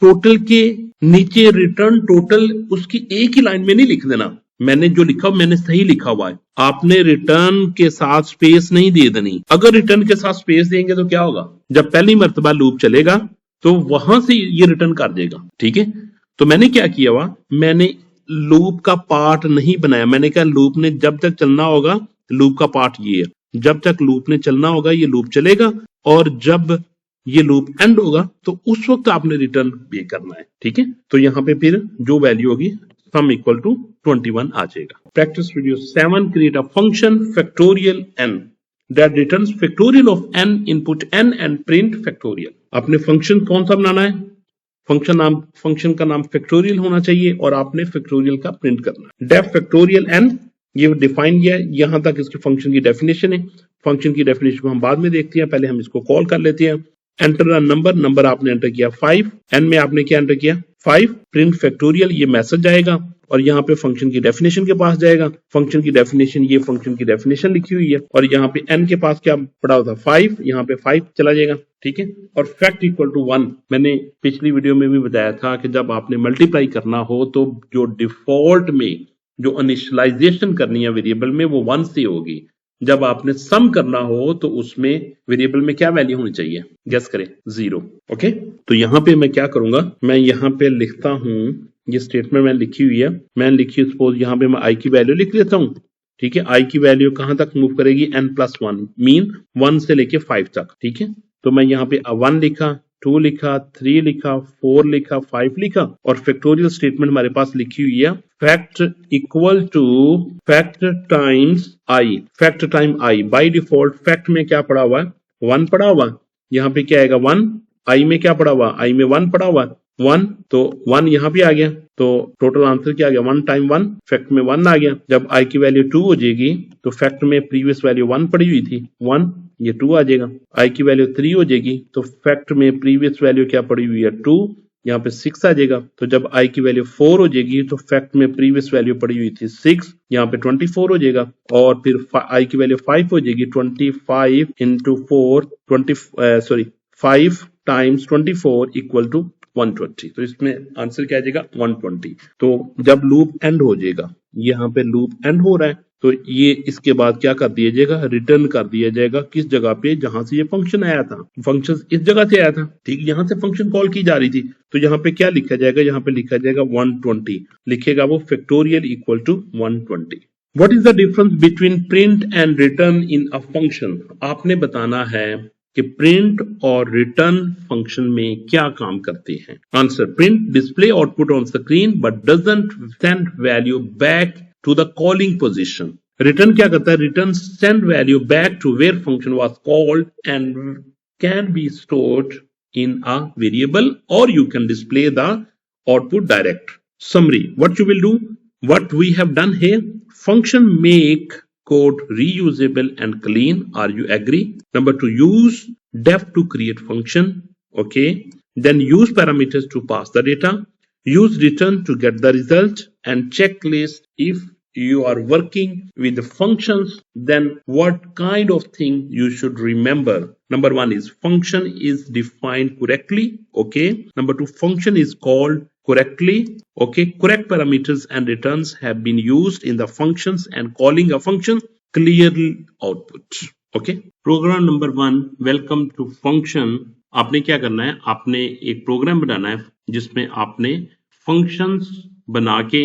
टोटल के नीचे रिटर्न टोटल उसकी एक ही लाइन में नहीं लिख देना, मैंने जो लिखा मैंने सही लिखा हुआ है, आपने रिटर्न के साथ स्पेस नहीं दे देनी। अगर रिटर्न के साथ स्पेस देंगे तो क्या होगा, जब पहली मर्तबा लूप चलेगा तो वहां से ये रिटर्न कर देगा, ठीक है। तो मैंने क्या किया हुआ, मैंने लूप का पार्ट नहीं बनाया, मैंने कहा लूप ने जब तक चलना होगा, लूप का पार्ट ये है, जब तक लूप ने चलना होगा ये लूप चलेगा, और जब ये लूप एंड होगा तो उस वक्त आपने रिटर्न पे करना है, ठीक है। तो यहाँ पे फिर जो वैल्यू होगी सम इक्वल टू 21 आ जाएगा। Practice video 7, create a function factorial n that returns factorial of n, input n and print factorial। आपने फंक्शन कौन सा बनाना है, फंक्शन का नाम फैक्टोरियल होना चाहिए और आपने फैक्टोरियल का प्रिंट करना है। डेफ फैक्टोरियल n ये डिफाइन किया है, यहां तक इसके फंक्शन की डेफिनेशन है। फंक्शन की डेफिनेशन को हम बाद में देखते हैं, पहले हम इसको कॉल कर लेते हैं। एंटर द नंबर आपने एंटर किया 5, n में आपने क्या एंटर किया 5, प्रिंट फैक्टोरियल, ये मैसेज आएगा और यहाँ पे फंक्शन की डेफिनेशन के पास जाएगा। फंक्शन की डेफिनेशन, ये फंक्शन की डेफिनेशन लिखी हुई है और यहाँ पे n के पास क्या पड़ा होता 5, यहाँ पे 5 चला जाएगा, ठीक है। और फैक्ट इक्वल टू 1, मैंने पिछली वीडियो में भी बताया था कि जब आपने मल्टीप्लाई करना हो तो जो डिफॉल्ट में जो इनिशियलाइजेशन करनी है वेरिएबल में वो 1 से होगी, जब आपने सम करना हो तो उसमें वेरिएबल में क्या वैल्यू होनी चाहिए, गेस करें 0। ओके, तो यहाँ पे मैं क्या करूंगा, मैं यहाँ पे लिखता हूं, ये स्टेटमेंट मैंने लिखी हुई है, मैंने लिखी सपोज यहाँ पे मैं आई की वैल्यू लिख लेता हूँ, ठीक है। आई की वैल्यू कहां तक मूव करेगी, n+1 मीन 1 से लेके 5 तक, ठीक है। तो मैं यहाँ पे 1 लिखा, 2 लिखा, 3 लिखा, 4 लिखा, 5 लिखा और फैक्टोरियल स्टेटमेंट हमारे पास लिखी हुई है fact equal to fact times i, fact time i. By default fact में क्या पड़ा हुआ है 1 पड़ा हुआ, यहाँ पे क्या आएगा 1, आई में क्या पड़ा हुआ, आई में 1 पड़ा हुआ 1, तो 1 यहाँ पे आ गया, तो टोटल आंसर क्या आ गया 1 टाइम 1, फैक्ट में 1 आ गया। जब आई की वैल्यू 2 हो जाएगी तो फैक्ट में प्रीवियस वैल्यू 1 पड़ी हुई थी 1, ये 2 आ जाएगा। आई की वैल्यू 3 हो जाएगी तो फैक्ट में प्रीवियस वैल्यू क्या पड़ी हुई है 2, यहाँ पे 6 आ जाएगा। तो जब आई की वैल्यू 4 हो जाएगी तो फैक्ट में प्रीवियस वैल्यू पड़ी हुई थी 6, यहाँ पे 24 हो जाएगा। और फिर आई की वैल्यू 5 हो जाएगी, 25 इंटू 4 5 टाइम्स 24 इक्वल टू 120, तो इसमें आंसर क्या आ जाएगा 120। तो जब लूप एंड हो जाएगा, यहाँ पे लूप एंड हो रहा है, तो ये इसके बाद क्या कर दिया जाएगा, रिटर्न कर दिया जाएगा किस जगह पे, जहां से ये फंक्शन आया था। फंक्शन इस जगह से आया था, ठीक, यहां से फंक्शन कॉल की जा रही थी, तो यहाँ पे क्या लिखा जाएगा, यहाँ पे लिखा जाएगा 120, लिखेगा वो factorial equal to 120। What is the difference between print and return in a function? आपने बताना है कि प्रिंट और रिटर्न फंक्शन में क्या काम करते हैं। Answer, print display output on screen but doesn't send value back to the calling position. Return क्या करता है? Return send value back to where function was called and can be stored in a variable, or you can display the output direct. Summary, what you will do, what we have done here, function make code reusable and clean. Are you agree? Number 2, use def to create function. Okay, then use parameters to pass the data, use return to get the result, and checklist if you are working with the functions, then what kind of thing you should remember. Number 1 is function is defined correctly. Okay. Number 2, function is called correctly. Okay. Correct parameters and returns have been used in the functions and calling a function clearly output. Okay. Program number 1, welcome to function. आपने क्या करना है? आपने एक programme बनाना है जिसमें आपने functions बना के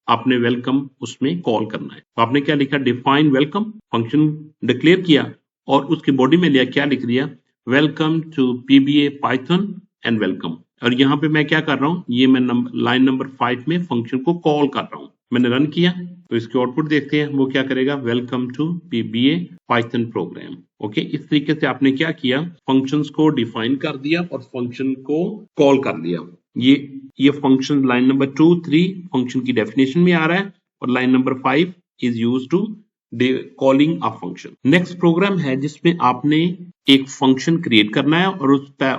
आपने वेलकम उसमें कॉल करना है। तो आपने क्या लिखा? डिफाइन वेलकम, फंक्शन डिक्लेयर किया और उसके बॉडी में लिया, क्या लिख दिया? Welcome to PBA Python and welcome. और यहाँ पे मैं क्या कर रहा हूँ? ये मैं लाइन नंबर 5 में फंक्शन को कॉल कर रहा हूँ। मैंने रन किया तो इसके आउटपुट देखते हैं, वो क्या करेगा? Welcome to PBA Python program. Okay, इस तरीके से आपने क्या किया? फंक्शंस को डिफाइन कर दिया और फंक्शन को कॉल कर दिया। ये फंक्शन लाइन नंबर 2, 3 फंक्शन की डेफिनेशन में आ रहा है और line number 5 is used to calling a function. Next program है जिसमें आपने एक फंक्शन क्रिएट करना है और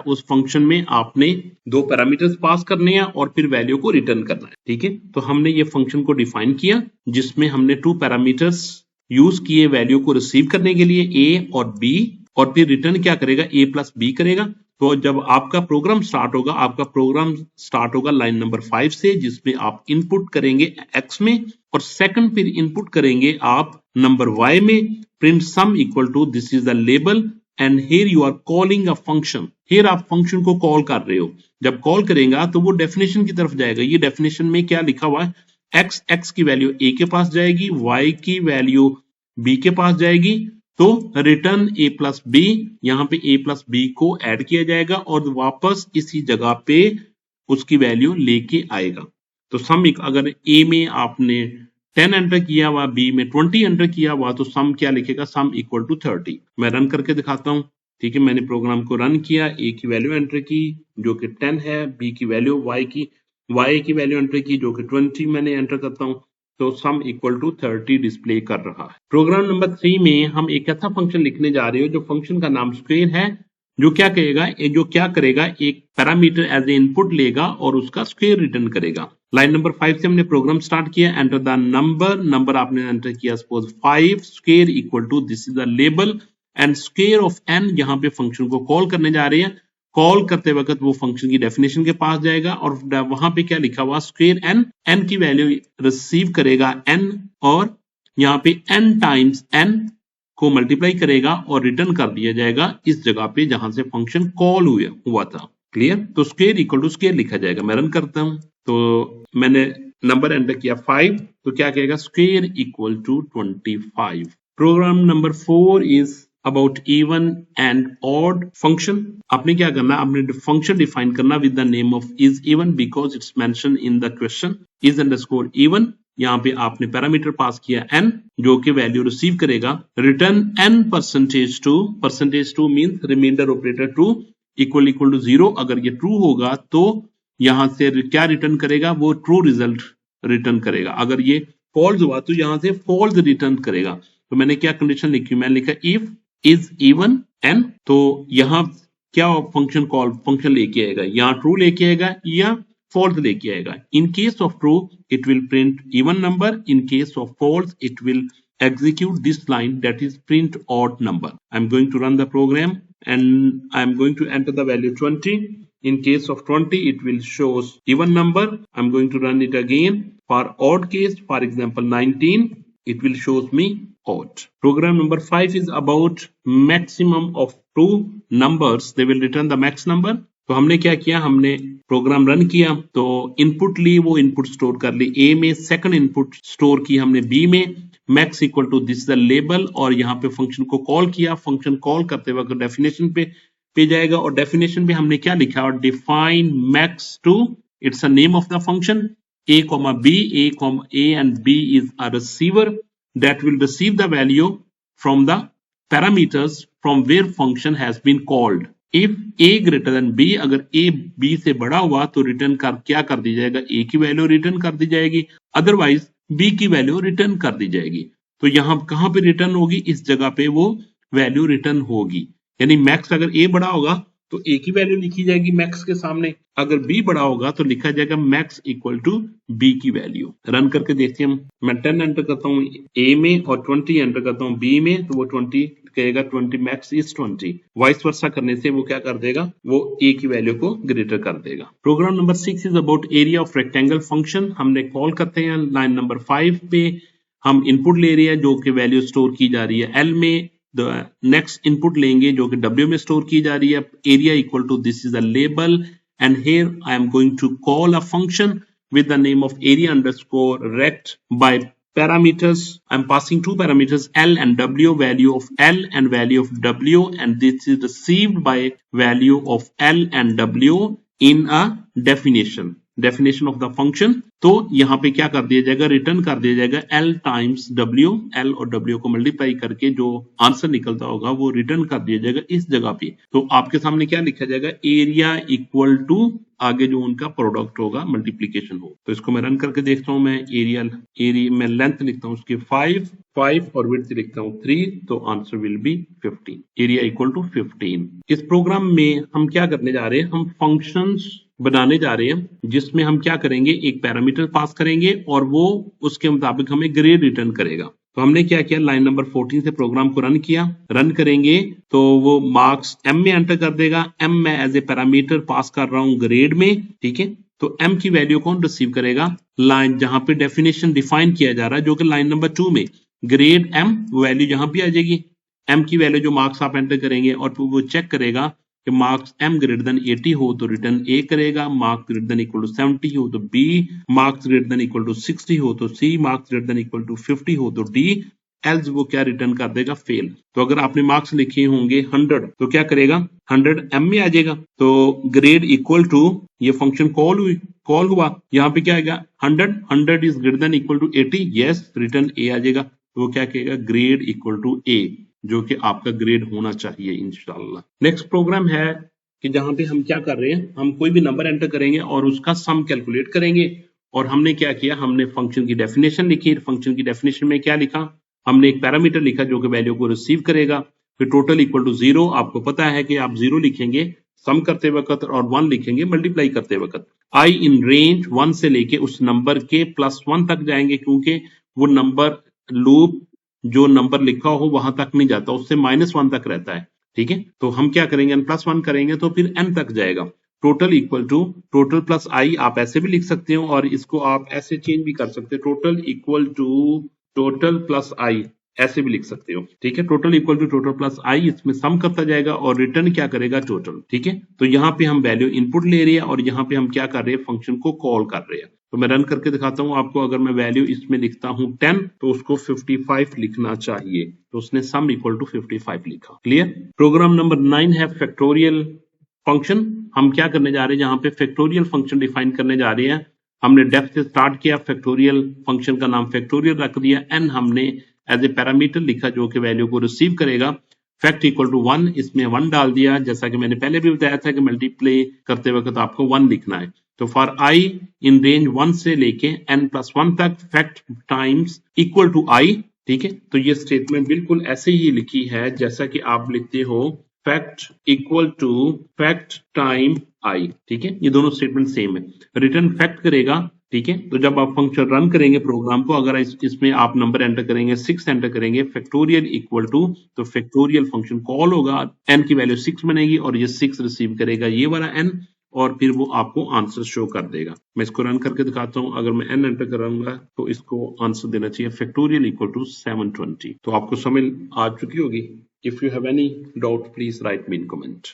उस फंक्शन में आपने 2 पैरामीटर्स पास करने हैं और फिर वैल्यू को रिटर्न करना है। ठीक है, तो हमने ये फंक्शन को डिफाइन किया जिसमें हमने 2 पैरामीटर्स यूज किए वैल्यू को रिसीव करने के लिए, ए और बी, और फिर रिटर्न क्या करेगा? ए प्लस बी करेगा। तो जब आपका प्रोग्राम स्टार्ट होगा लाइन नंबर 5 से, जिसमें आप इनपुट करेंगे x में और सेकंड फिर इनपुट करेंगे आप नंबर y में। Print sum equal to this is the label and here you are calling a function. Here आप फंक्शन को कॉल कर रहे हो। जब कॉल करेगा तो वो डेफिनेशन की तरफ जाएगा। ये डेफिनेशन में क्या लिखा हुआ है? x की वैल्यू a के पास जाएगी, y की वैल्यू b के पास जाएगी। तो रिटर्न a प्लस बी, यहां पे a प्लस बी को ऐड किया जाएगा और वापस इसी जगह पे उसकी वैल्यू लेके आएगा। तो सम, अगर a में आपने 10 एंटर किया हुआ, b में 20 एंटर किया हुआ, तो सम क्या लिखेगा? Sum equal to 30। मैं रन करके दिखाता हूं। ठीक है, मैंने प्रोग्राम को रन किया, a की वैल्यू एंटर की जो कि 10 है, b की वैल्यू y की वैल्यू एंटर की जो कि 20 मैंने एंटर करता हूं, तो सम इक्वल टू 30 डिस्प्ले कर रहा है। प्रोग्राम नंबर 3 में हम एक ऐसा फंक्शन लिखने जा रहे हो जो फंक्शन का नाम स्क्वेयर है, जो क्या करेगा? एक पैरामीटर एज ए इनपुट लेगा और उसका स्क्वेयर रिटर्न करेगा। लाइन नंबर 5 से हमने प्रोग्राम स्टार्ट किया। एंटर द नंबर आपने एंटर किया suppose 5, square equal to this is the label and square of n। यहाँ पे फंक्शन को कॉल करने जा रहे हैं। कॉल करते वक्त वो फंक्शन की डेफिनेशन के पास जाएगा और वहां पे क्या लिखा हुआ? स्क्वेयर n की वैल्यू रिसीव करेगा n, और यहाँ पे n टाइम्स n को मल्टीप्लाई करेगा और रिटर्न कर दिया जाएगा इस जगह पे जहां से फंक्शन कॉल हुआ था। क्लियर? तो स्क्वेयर इक्वल टू स्क्वेयर लिखा जाएगा। मैं रन करता हूं तो मैंने नंबर एंटर किया 5, तो क्या कहेगा? Square equal to 25। Program number 4 is about even and odd function. आपने क्या करना? आपने फंक्शन डिफाइन करना with the name of is even because it's mention in the question. Is underscore even, यहाँ पे आपने पैरामीटर पास किया n जो कि वैल्यू रिसीव करेगा। Return n percentage two means remainder operator true equal to 0। अगर ये ट्रू होगा तो यहां से क्या रिटर्न करेगा? वो ट्रू रिजल्ट रिटर्न करेगा। अगर ये फॉल्स हुआ तो यहां से फॉल्स रिटर्न करेगा। तो मैंने क्या कंडीशन लिखी? मैंने लिखा इफ इज इवन n, तो यहां क्या फंक्शन लेके आएगा? यहाँ ट्रू लेके आएगा या false लेके आएगा। In case of true, it will print even number. In case of false, it will execute this line, that is print odd number. I'm going to run the program and I'm going to enter the value 20. In case of 20, it will shows even number. I'm going to run it again. For odd case, for example 19, it will shows me odd. Program number 5 is about maximum of two numbers. They will return the max number. तो हमने क्या किया? हमने program run किया तो input ली, वो input store कर ली A में, सेकंड इनपुट स्टोर की हमने B में, max equal to this the label, और यहाँ पे फंक्शन को कॉल किया, फंक्शन कॉल करते वक्त डेफिनेशन पे जाएगा, और डेफिनेशन पे हमने क्या लिखा, और define max two, it's a name of the function a comma b, a and b is a receiver that will receive the value from the parameters from where function has been called. If a greater than b, अगर a b से बड़ा हुआ तो return क्या कर दी जाएगा, a की value return कर दी जाएगी, अदरवाइज b की वैल्यू रिटर्न कर दी जाएगी। तो यहाँ कहाँ पे रिटर्न होगी, इस जगह पे वो वैल्यू रिटर्न होगी। यानी मैक्स अगर a बड़ा होगा तो a की वैल्यू लिखी जाएगी मैक्स के सामने, अगर b बड़ा होगा तो लिखा जाएगा मैक्स इक्वल टू b की वैल्यू। रन करके देखते हैं हम। मैं 10 एंटर करता हूँ a में और 20 एंटर करता हूँ b में, तो वो 20 कहेगा 20 मैक्स इज 20। वाइस वर्सा करने से वो क्या कर देगा, वो a की वैल्यू को ग्रेटर कर देगा। Program number 6 is about area of rectangle function. हमने कॉल करते हैं लाइन नंबर 5 पे, हम इनपुट ले रहे हैं जो कि वैल्यू स्टोर की जा रही है L में, नेक्स्ट इनपुट लेंगे जो कि W में स्टोर की जा रही है, area equal to this is a label, and here I am going to call a function with the name of area underscore rect by parameters. I'm passing two parameters L and W, value of L and value of W, and this is received by value of L and W in a definition of the function. तो यहाँ पे क्या कर दिया जाएगा, return कर दिया जाएगा L टाइम्स W, L और W को मल्टीप्लाई करके जो आंसर निकलता होगा वो रिटर्न कर दिया जाएगा इस जगह पे। तो आपके सामने क्या लिखा जाएगा, एरिया इक्वल टू आगे जो उनका प्रोडक्ट होगा मल्टीप्लीकेशन हो। तो इसको मैं रन करके देखता हूँ, मैं एरिया मैं लेंथ लिखता हूँ उसके 5 और विड्थ लिखता हूँ 3, तो answer will be 15, area equal to 15। इस प्रोग्राम में हम क्या करने जा रहे हैं, हम फंक्शंस बनाने जा रहे हैं जिसमें हम क्या करेंगे, एक पैरामीटर पास करेंगे और वो उसके मुताबिक हमें ग्रेड रिटर्न करेगा। तो हमने क्या किया, लाइन नंबर 14 से प्रोग्राम को रन किया। रन करेंगे तो वो मार्क्स m में एंटर कर देगा। m मैं एज ए पैरामीटर पास कर रहा हूं ग्रेड में, ठीक है। तो m की वैल्यू कौन रिसीव करेगा, लाइन जहां पे डेफिनेशन डिफाइन किया जा रहा है जो कि लाइन नंबर 2 में ग्रेड m वैल्यू जहां पे आ जाएगी। m की वैल्यू जो मार्क्स आप एंटर करेंगे और वो चेक करेगा कि मार्क्स m ग्रेटर देन 80 हो तो रिटर्न a करेगा, marks greater than equal to 70 हो तो b, marks greater than equal to 60 हो तो c, marks greater than equal to 50 हो तो d, एल्स वो क्या रिटर्न कर देगा, फेल। तो अगर आपने मार्क्स लिखे होंगे 100 तो क्या करेगा, 100 m में आ जाएगा। तो ग्रेड इक्वल टू, ये फंक्शन कॉल हुआ, यहाँ पे क्या आएगा 100 is greater than equal to 80, yes return a आ जाएगा। तो वो क्या कहेगा, ग्रेड इक्वल टू a, जो कि आपका ग्रेड होना चाहिए इंशाल्लाह। नेक्स्ट प्रोग्राम है कि जहां पे हम क्या कर रहे हैं, हम कोई भी नंबर एंटर करेंगे और उसका सम कैलकुलेट करेंगे। और हमने क्या किया, हमने फंक्शन की डेफिनेशन लिखी। फंक्शन की डेफिनेशन में क्या लिखा, हमने एक पैरामीटर लिखा जो कि वैल्यू को रिसीव करेगा। फिर टोटल इक्वल टू 0, आपको पता है कि आप 0 लिखेंगे सम करते वक्त और 1 लिखेंगे मल्टीप्लाई करते वक्त। आई इन रेंज 1 से लेके उस नंबर के +1 तक जाएंगे, क्योंकि वो नंबर लूप जो नंबर लिखा हो वहां तक नहीं जाता, उससे -1 तक रहता है, ठीक है। तो हम क्या करेंगे, n+1 करेंगे तो फिर n तक जाएगा। Total equal to total plus i, आप ऐसे भी लिख सकते हो और इसको आप ऐसे चेंज भी कर सकते हो, total equal to total plus i, ऐसे भी लिख सकते हो, ठीक है। Total equal to total plus i, इसमें सम करता जाएगा और रिटर्न क्या करेगा, टोटल, ठीक है। तो यहाँ पे हम वैल्यू इनपुट ले रहे हैं और यहाँ पे हम क्या कर रहे हैं, फंक्शन को कॉल कर रहे हैं। तो मैं रन करके दिखाता हूं आपको। अगर मैं वैल्यू इसमें लिखता हूं 10 तो उसको 55 लिखना चाहिए, तो उसने सम इक्वल टू 55 लिखा। क्लियर। प्रोग्राम नंबर 9 है फैक्टोरियल फंक्शन। हम क्या करने जा रहे हैं, जहां पे फैक्टोरियल फंक्शन डिफाइन करने जा रहे हैं। हमने डेफ से स्टार्ट किया, फैक्टोरियल फंक्शन का नाम फैक्टोरियल रख दिया, एन हमने एज ए पैरामीटर लिखा जो कि वैल्यू को रिसीव करेगा। फैक्ट इक्वल टू 1, इसमें 1 डाल दिया, जैसा कि मैंने पहले भी बताया था कि मल्टीप्लाई करते वक्त आपको 1 लिखना है। तो फॉर आई इन रेंज 1 से लेके n+1 तक fact times equal to i, ठीक है। तो ये स्टेटमेंट बिल्कुल ऐसे ही लिखी है जैसा कि आप लिखते हो fact equal to fact time i, ठीक है। ये दोनों स्टेटमेंट सेम है। रिटर्न फैक्ट करेगा, ठीक है। तो जब आप फंक्शन रन करेंगे प्रोग्राम को, अगर इसमें आप नंबर एंटर करेंगे 6 एंटर करेंगे, फैक्टोरियल इक्वल टू, तो फैक्टोरियल फंक्शन कॉल होगा, n की वैल्यू 6 बनेगी और ये 6 रिसीव करेगा ये वाला n, और फिर वो आपको आंसर शो कर देगा। मैं इसको रन करके दिखाता हूं। अगर मैं n एंटर करूंगा तो इसको आंसर देना चाहिए फैक्टोरियल इक्वल टू 720। तो आपको समझ आ चुकी होगी। If you have any doubt please right me in comment.